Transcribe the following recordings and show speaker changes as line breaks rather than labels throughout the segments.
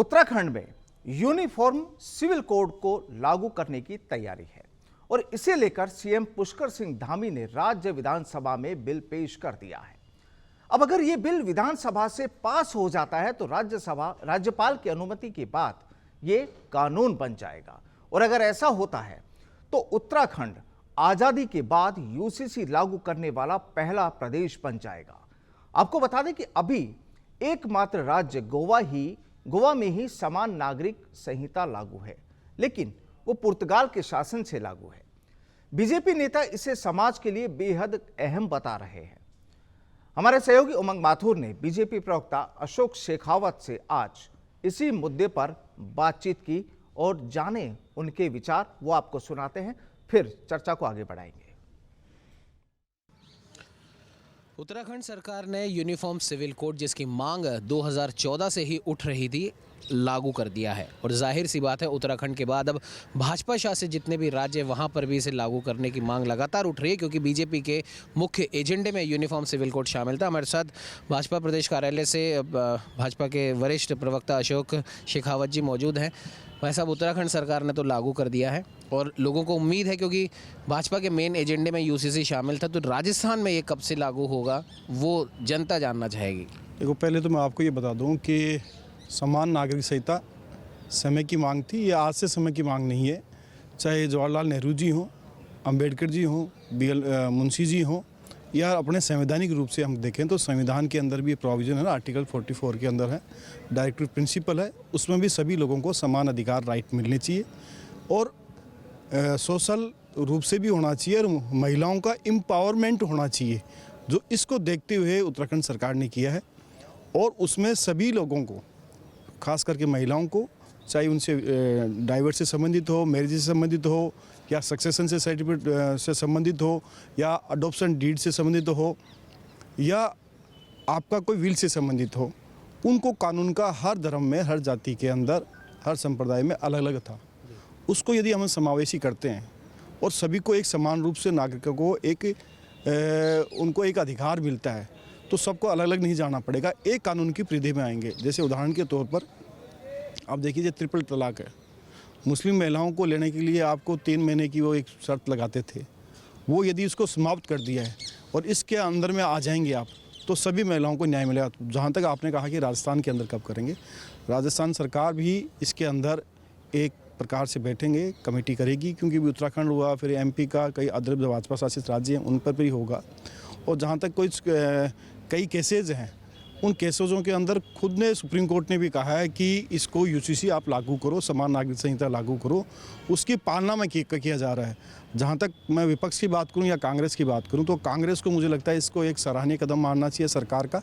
उत्तराखंड में uniform civil code को लागू करने की तैयारी है और इसे लेकर सीएम पुष्कर सिंह धामी ने राज्य विधानसभा में बिल पेश कर दिया है। अब अगर ये बिल विधानसभा से पास हो जाता है तो राज्यपाल की अनुमति के बाद ये कानून बन जाएगा और अगर ऐसा होता है तो उत्तराखंड आजादी के बाद यूसीसी लागू करने वाला पहला प्रदेश बन जाएगा। आपको बता दें कि अभी एकमात्र राज्य गोवा में ही समान नागरिक संहिता लागू है, लेकिन वो पुर्तगाल के शासन से लागू है। बीजेपी नेता इसे समाज के लिए बेहद अहम बता रहे हैं। हमारे सहयोगी उमंग माथुर ने बीजेपी प्रवक्ता अशोक शेखावत से आज इसी मुद्दे पर बातचीत की और जाने उनके विचार, वो आपको सुनाते हैं, फिर चर्चा को आगे बढ़ाएंगे।
उत्तराखंड सरकार ने यूनिफॉर्म सिविल कोड, जिसकी मांग 2014 से ही उठ रही थी, लागू कर दिया है। और जाहिर सी बात है, उत्तराखंड के बाद अब भाजपा शासित जितने भी राज्य, वहां पर भी इसे लागू करने की मांग लगातार उठ रही है, क्योंकि बीजेपी के मुख्य एजेंडे में यूनिफॉर्म सिविल कोड शामिल था। हमारे साथ भाजपा प्रदेश कार्यालय से भाजपा के वरिष्ठ प्रवक्ता अशोक शेखावत जी मौजूद हैं। भाई साहब, उत्तराखंड सरकार ने तो लागू कर दिया है और लोगों को उम्मीद है, क्योंकि भाजपा के मेन एजेंडे में यूसीसी शामिल था, तो राजस्थान में ये कब से लागू होगा वो जनता जानना चाहेगी।
देखो, पहले तो मैं आपको ये बता दूं कि समान नागरिक संहिता समय की मांग थी। ये आज से समय की मांग नहीं है। चाहे जवाहरलाल नेहरू जी हों, अंबेडकर जी हों, मुंशी जी हों, या अपने संवैधानिक रूप से हम देखें तो संविधान के अंदर भी प्रोविजन है ना, आर्टिकल 44 के अंदर है, डायरेक्टिव प्रिंसिपल है, उसमें भी सभी लोगों को समान अधिकार, राइट मिलने चाहिए और सोशल रूप से भी होना चाहिए और महिलाओं का एम्पावरमेंट होना चाहिए, जो इसको देखते हुए उत्तराखंड सरकार ने किया है। और उसमें सभी लोगों को, खास करके महिलाओं को, चाहे उनसे डाइवर्स से संबंधित हो, मैरिज से संबंधित हो, या सक्सेशन से सर्टिफिकेट से संबंधित हो, या अडॉप्शन डीड से संबंधित हो, या आपका कोई विल से संबंधित हो, उनको कानून का हर धर्म में, हर जाति के अंदर, हर संप्रदाय में अलग अलग था। उसको यदि हम समावेशी करते हैं और सभी को एक समान रूप से नागरिकों को उनको एक अधिकार मिलता है, तो सबको अलग अलग नहीं जाना पड़ेगा, एक कानून की परिधि में आएंगे। जैसे उदाहरण के तौर पर आप देखिए, ट्रिपल तलाक है, मुस्लिम महिलाओं को लेने के लिए आपको 3 महीने की वो एक शर्त लगाते थे, वो यदि उसको समाप्त कर दिया है और इसके अंदर में आ जाएंगे आप, तो सभी महिलाओं को न्याय मिलेगा। जहाँ तक आपने कहा कि राजस्थान के अंदर कब करेंगे, राजस्थान सरकार भी इसके अंदर एक प्रकार से बैठेंगे, कमेटी करेगी, क्योंकि भी उत्तराखंड हुआ, फिर एमपी का, कई अदर भाजपा शासित राज्य हैं, उन पर भी होगा। और जहाँ तक कई केसेज हैं, उन केसेजों के अंदर खुद ने, सुप्रीम कोर्ट ने भी कहा है कि इसको यूसीसी आप लागू करो, समान नागरिक संहिता लागू करो, उसकी पालना में किया जा रहा है। जहाँ तक मैं विपक्ष की बात करूँ या कांग्रेस की बात करूँ, तो कांग्रेस को मुझे लगता है इसको एक सराहनीय कदम मानना चाहिए सरकार का।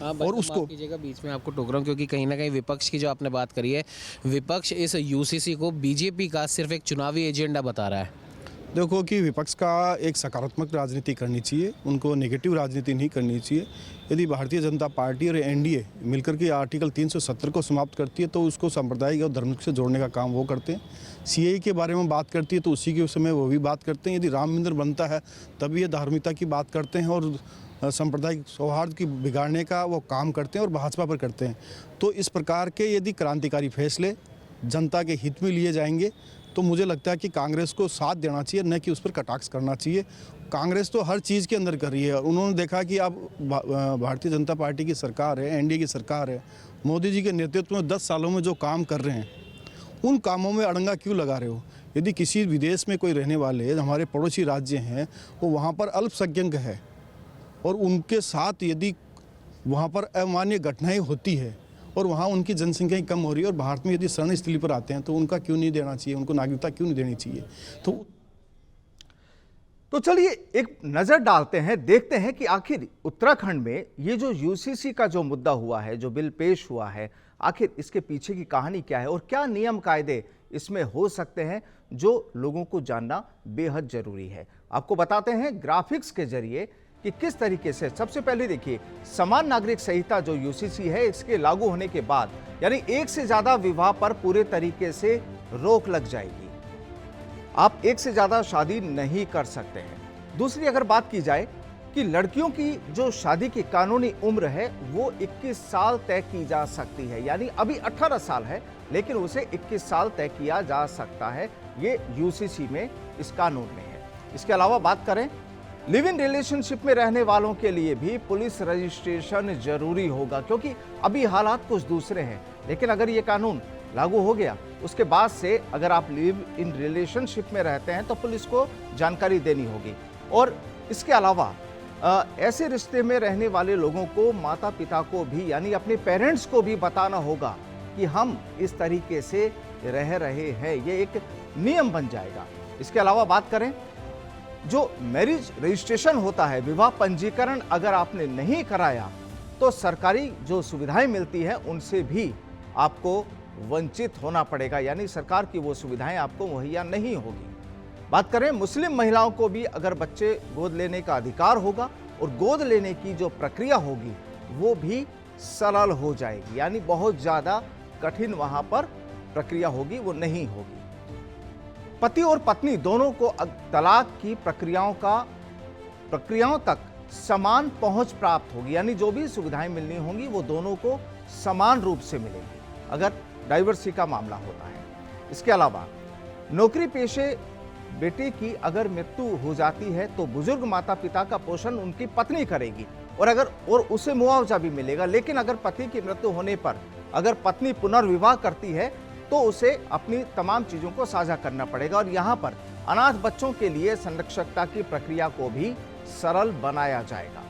और उसको कीजिएगा, बीच में आपको टोक रहा हूं, क्योंकि कहीं ना कहीं विपक्ष की जो आपने बात करी है, विपक्ष इस यूसीसी को बीजेपी का सिर्फ एक चुनावी एजेंडा बता रहा है।
देखो कि विपक्ष का एक सकारात्मक राजनीति करनी चाहिए, उनको नेगेटिव राजनीति नहीं करनी चाहिए। यदि भारतीय जनता पार्टी और एनडीए मिलकर के आर्टिकल 370 को समाप्त करती है, तो उसको सांप्रदायिक और धर्म से जोड़ने का काम वो करते हैं। सीएए के बारे में बात करती है, तो उसी के समय वो भी बात करते हैं। यदि राम मंदिर बनता है, तभी ये धार्मिकता की बात करते हैं और सांप्रदायिक सौहार्द की बिगाड़ने का वो काम करते हैं और भाजपा पर करते हैं। तो इस प्रकार के यदि क्रांतिकारी फैसले जनता के हित में लिए जाएंगे, तो मुझे लगता है कि कांग्रेस को साथ देना चाहिए, न कि उस पर कटाक्ष करना चाहिए। कांग्रेस तो हर चीज़ के अंदर कर रही है। उन्होंने देखा कि अब भारतीय जनता पार्टी की सरकार है, एनडीए की सरकार है, मोदी जी के नेतृत्व में 10 सालों में जो काम कर रहे हैं, उन कामों में अड़ंगा क्यों लगा रहे हो? यदि किसी विदेश में कोई रहने वाले हमारे पड़ोसी राज्य हैं, वो वहाँ पर अल्पसंख्यक है और उनके साथ यदि वहाँ पर अमान्य घटनाएँ होती है और वहाँ उनकी जनसंख्या कम हो रही है और भारत में यदि शरण स्थली पर आते हैं, तो उनका क्यों नहीं देना चाहिए, उनको नागरिकता क्यों नहीं देनी चाहिए?
तो चलिए एक नजर डालते हैं, देखते हैं कि आखिर उत्तराखंड में ये जो यूसीसी का जो मुद्दा हुआ है, जो बिल पेश हुआ है, आखिर इसके पीछे की कहानी क्या है और क्या नियम कायदे इसमें हो सकते हैं, जो लोगों को जानना बेहद जरूरी है। आपको बताते हैं ग्राफिक्स के जरिए कि किस तरीके से। सबसे पहले देखिए, समान नागरिक संहिता जो यूसीसी है, इसके लागू होने के बाद यानी एक से ज्यादा विवाह पर पूरे तरीके से रोक लग जाएगी। आप एक से ज्यादा शादी नहीं कर सकते हैं। दूसरी अगर बात की जाए कि लड़कियों की जो शादी की कानूनी उम्र है वो 21 साल तय की जा सकती है, यानी अभी 18 साल है लेकिन उसे 21 साल तय किया जा सकता है। ये यूसीसी में इस कानून में है। इसके अलावा बात करें लिव इन रिलेशनशिप में रहने वालों के लिए भी पुलिस रजिस्ट्रेशन जरूरी होगा, क्योंकि अभी हालात कुछ दूसरे हैं। लेकिन अगर ये कानून लागू हो गया उसके बाद से अगर आप लिव इन रिलेशनशिप में रहते हैं तो पुलिस को जानकारी देनी होगी। और इसके अलावा ऐसे रिश्ते में रहने वाले लोगों को माता पिता को भी यानी अपने पेरेंट्स को भी बताना होगा कि हम इस तरीके से रह रहे हैं, ये एक नियम बन जाएगा। इसके अलावा बात करें जो मैरिज रजिस्ट्रेशन होता है, विवाह पंजीकरण अगर आपने नहीं कराया तो सरकारी जो सुविधाएं मिलती हैं उनसे भी आपको वंचित होना पड़ेगा, यानी सरकार की वो सुविधाएं आपको मुहैया नहीं होगी। बात करें मुस्लिम महिलाओं को भी अगर बच्चे गोद लेने का अधिकार होगा और गोद लेने की जो प्रक्रिया होगी वो भी सरल हो जाएगी, यानी बहुत ज्यादा कठिन वहां पर प्रक्रिया होगी, वो नहीं होगी। पति और पत्नी दोनों को तलाक की प्रक्रियाओं तक समान पहुंच प्राप्त होगी, यानी जो भी सुविधाएं मिलनी होंगी वो दोनों को समान रूप से मिलेंगी अगर डाइवर्सिटी का मामला होता है। इसके अलावा नौकरी पेशे बेटे की अगर मृत्यु हो जाती है तो बुजुर्ग माता पिता का पोषण उनकी पत्नी करेगी और उसे मुआवजा भी मिलेगा। लेकिन अगर पति की मृत्यु होने पर अगर पत्नी पुनर्विवाह करती है तो उसे अपनी तमाम चीजों को साझा करना पड़ेगा। और यहाँ पर अनाथ बच्चों के लिए संरक्षकता की प्रक्रिया को भी सरल बनाया जाएगा।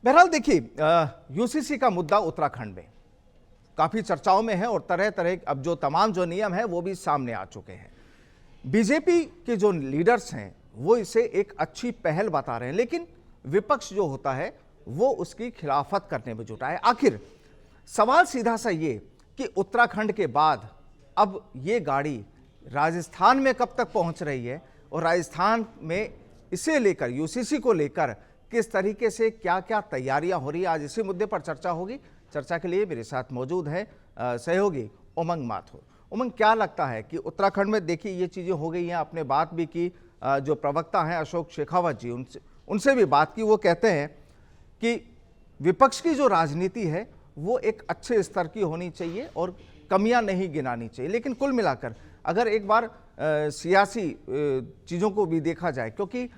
बहरहाल देखिए, यूसीसी का मुद्दा उत्तराखंड में काफी चर्चाओं में है और तरह तरह अब जो तमाम जो नियम है वो भी सामने आ चुके हैं। बीजेपी के जो लीडर्स हैं वो इसे एक अच्छी पहल बता रहे हैं, लेकिन विपक्ष जो होता है वो उसकी खिलाफत करने में जुटा है। आखिर सवाल सीधा सा ये कि उत्तराखंड के बाद अब ये गाड़ी राजस्थान में कब तक पहुंच रही है और राजस्थान में इसे लेकर यूसीसी को लेकर किस तरीके से क्या क्या तैयारियां हो रही है, आज इसी मुद्दे पर चर्चा होगी। चर्चा के लिए मेरे साथ मौजूद है सहयोगी उमंग माथुर। उमंग, क्या लगता है कि उत्तराखंड में देखिए ये चीजें हो गई हैं, आपने बात भी की, जो प्रवक्ता हैं अशोक शेखावत जी उनसे भी बात की, वो कहते हैं कि विपक्ष की जो राजनीति है वो एक अच्छे स्तर की होनी चाहिए और कमियां नहीं गिनानी चाहिए। लेकिन कुल मिलाकर अगर एक बार सियासी चीज़ों को भी देखा जाए, क्योंकि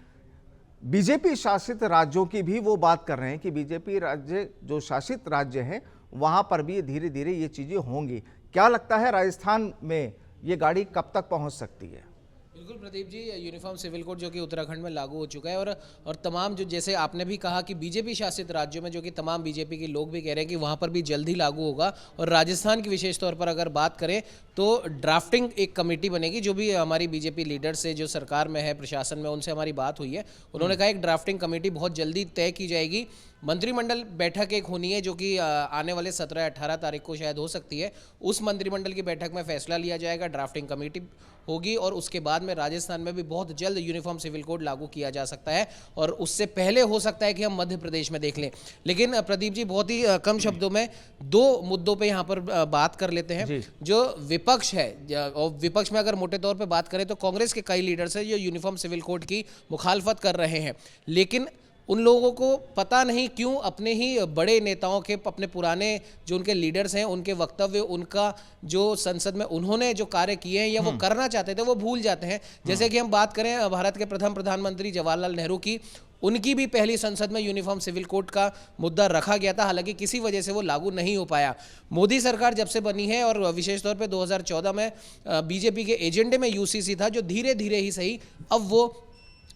बीजेपी शासित राज्यों की भी वो बात कर रहे हैं कि बीजेपी राज्य जो शासित राज्य हैं वहां पर भी धीरे धीरे ये चीज़ें होंगी। क्या लगता है राजस्थान में ये गाड़ी कब तक पहुंच सकती है?
बिल्कुल Pradeep ji, uniform civil code जो कि उत्तराखंड में लागू हो चुका है और तमाम जो जैसे आपने भी कहा कि बीजेपी शासित राज्यों में जो कि तमाम बीजेपी के लोग भी कह रहे हैं कि वहाँ पर भी जल्द ही लागू होगा। और राजस्थान की विशेष तौर पर अगर बात करें तो ड्राफ्टिंग एक कमेटी बनेगी, जो भी हमारी बीजेपी लीडर से जो सरकार में है, प्रशासन में, उनसे हमारी बात हुई है। उन्होंने कहा एक ड्राफ्टिंग कमेटी बहुत जल्दी तय की जाएगी। मंत्रिमंडल बैठक एक होनी है जो कि आने वाले 17-18 तारीख को शायद हो सकती है। उस मंत्रिमंडल की बैठक में फैसला लिया जाएगा, ड्राफ्टिंग कमेटी होगी और उसके बाद में राजस्थान में भी बहुत जल्द यूनिफॉर्म सिविल कोड लागू किया जा सकता है और उससे पहले हो सकता है कि हम मध्य प्रदेश में देख लें। लेकिन प्रदीप जी, बहुत ही कम शब्दों में दो मुद्दों पे यहाँ पर बात कर लेते हैं। जो विपक्ष है, और विपक्ष में अगर मोटे तौर पे बात करें तो कांग्रेस के कई लीडर्स हैं जो यूनिफॉर्म सिविल कोड की मुखालफत कर रहे हैं, लेकिन उन लोगों को पता नहीं क्यों अपने ही बड़े नेताओं के, अपने पुराने जो उनके लीडर्स हैं, उनके वक्तव्य, उनका जो संसद में उन्होंने जो कार्य किए हैं या वो करना चाहते थे वो भूल जाते हैं। जैसे कि हम बात करें भारत के प्रथम प्रधानमंत्री जवाहरलाल नेहरू की, उनकी भी पहली संसद में यूनिफॉर्म सिविल कोड का मुद्दा रखा गया था, हालांकि किसी वजह से वो लागू नहीं हो पाया। मोदी सरकार जब से बनी है और विशेष तौर पे 2014 में बीजेपी के एजेंडे में यूसीसी था, जो धीरे धीरे ही सही अब वो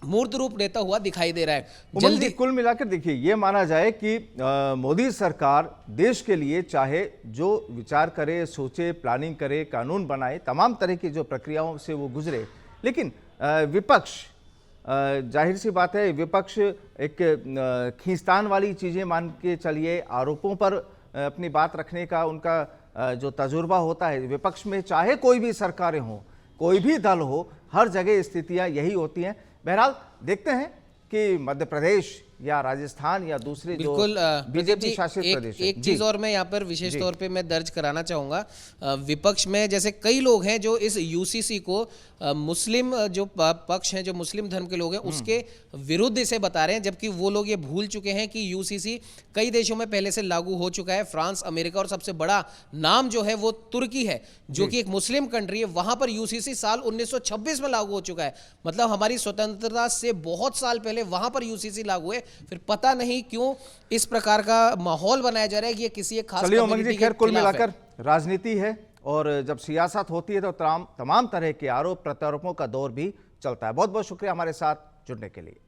मूर्त रूप लेता हुआ दिखाई दे रहा है।
जल्दी कुल मिलाकर देखिए, ये माना जाए कि मोदी सरकार देश के लिए चाहे जो विचार करे, सोचे, प्लानिंग करे, कानून बनाए, तमाम तरह की जो प्रक्रियाओं से वो गुजरे, लेकिन विपक्ष, जाहिर सी बात है, विपक्ष एक खींचतान वाली चीज़ें मान के चलिए, आरोपों पर अपनी बात रखने का उनका जो तजुर्बा होता है विपक्ष में, चाहे कोई भी सरकारें हों, कोई भी दल हो, हर जगह स्थितियां यही होती हैं। बहरहाल देखते हैं कि मध्य प्रदेश या राजस्थान या दूसरे जो
बिल्कुल
बीजेपी शासित प्रदेश है।
एक चीज और मैं यहाँ पर विशेष तौर पे मैं दर्ज कराना चाहूंगा। विपक्ष में जैसे कई लोग हैं जो इस यूसीसी को मुस्लिम जो पक्ष हैं, जो मुस्लिम धर्म के लोग हैं, उसके विरुद्ध इसे बता रहे हैं, जबकि वो लोग ये भूल चुके हैं कि यूसीसी कई देशों में पहले से लागू हो चुका है। फ्रांस, अमेरिका और सबसे बड़ा नाम जो है वो तुर्की है, जो कि एक मुस्लिम कंट्री है। वहां पर यूसीसी साल 1926 में लागू हो चुका है। मतलब हमारी स्वतंत्रता से बहुत साल पहले वहां पर यूसीसी लागू है। फिर पता नहीं क्यों इस प्रकार का माहौल बनाया जा रहा है कि ये किसी एक खास
चलिए उमंग
कम्युनिटी
जी,
के
खैर कुल
खिलाफ है।
मिलाकर राजनीति है और जब सियासत होती है तो तमाम तरह के आरोप प्रत्यारोपों का दौर भी चलता है। बहुत बहुत शुक्रिया हमारे साथ जुड़ने के लिए।